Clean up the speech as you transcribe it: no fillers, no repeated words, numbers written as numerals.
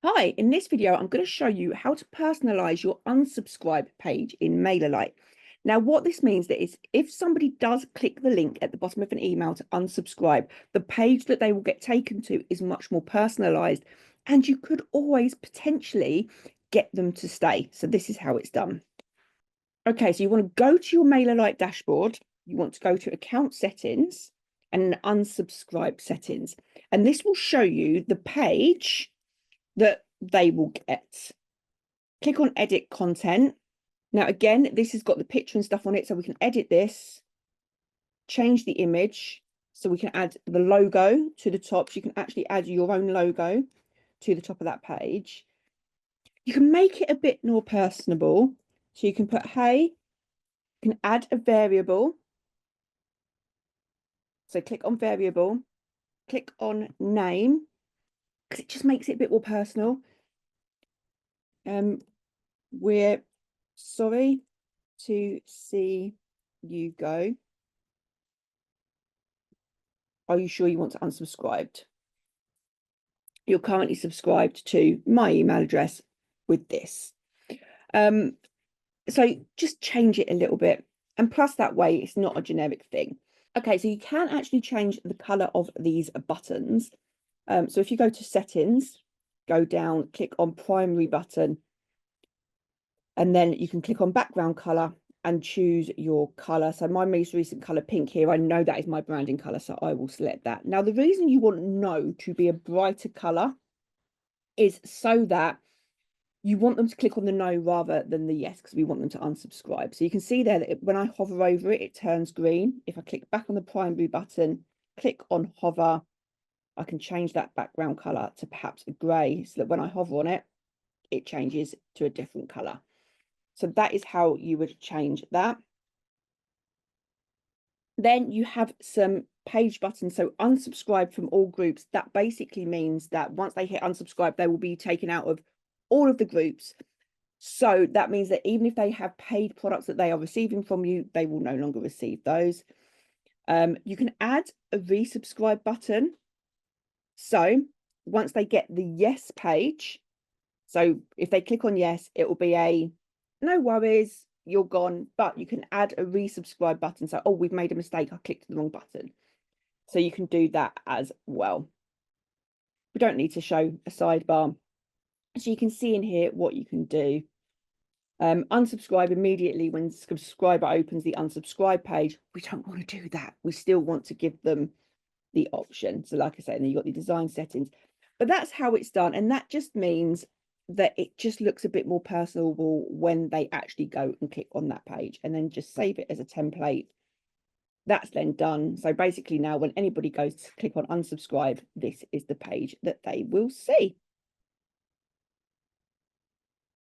Hi, in this video, I'm going to show you how to personalize your unsubscribe page in MailerLite. Now, what this means is if somebody does click the link at the bottom of an email to unsubscribe, the page that they will get taken to is much more personalized, and you could always potentially get them to stay. So this is how it's done. Okay, so you want to go to your MailerLite dashboard. You want to go to account settings and unsubscribe settings, and this will show you the page that they will get. Click on edit content. Now, again, this has got the picture and stuff on it, so we can edit this, change the image. So we can add the logo to the top. So you can actually add your own logo to the top of that page. You can make it a bit more personable. So you can put, hey, you can add a variable. So click on variable, click on name, because it just makes it a bit more personal. We're sorry to see you go. Are you sure you want to unsubscribe? You're currently subscribed to my email address with this. So just change it a little bit. And plus that way, it's not a generic thing. Okay, so you can actually change the color of these buttons. So if you go to settings, go down, click on primary button, and then you can click on background color and choose your color. So my most recent color, pink here, I know that is my branding color, so I will select that. Now, the reason you want no to be a brighter color is so that you want them to click on the no rather than the yes, because we want them to unsubscribe. So you can see there that when I hover over it, it turns green. If I click back on the primary button, click on hover, I can change that background color to perhaps a gray, so that when I hover on it, it changes to a different color. So that is how you would change that. Then you have some page buttons. So unsubscribe from all groups. That basically means that once they hit unsubscribe, they will be taken out of all of the groups. So that means that even if they have paid products that they are receiving from you, they will no longer receive those. You can add a resubscribe button. So once they get the yes page, so if they click on yes, it will be a no worries, you're gone, but you can add a resubscribe button. So, oh, we've made a mistake, I clicked the wrong button. So you can do that as well. We don't need to show a sidebar. So you can see in here what you can do. Unsubscribe immediately when subscriber opens the unsubscribe page. We don't want to do that. We still want to give them the option. So like I said, and then you've got the design settings, but that's how it's done. And that just means that it just looks a bit more personable when they actually go and click on that page, and then just save it as a template. That's then done. So basically now when anybody goes to click on unsubscribe, this is the page that they will see.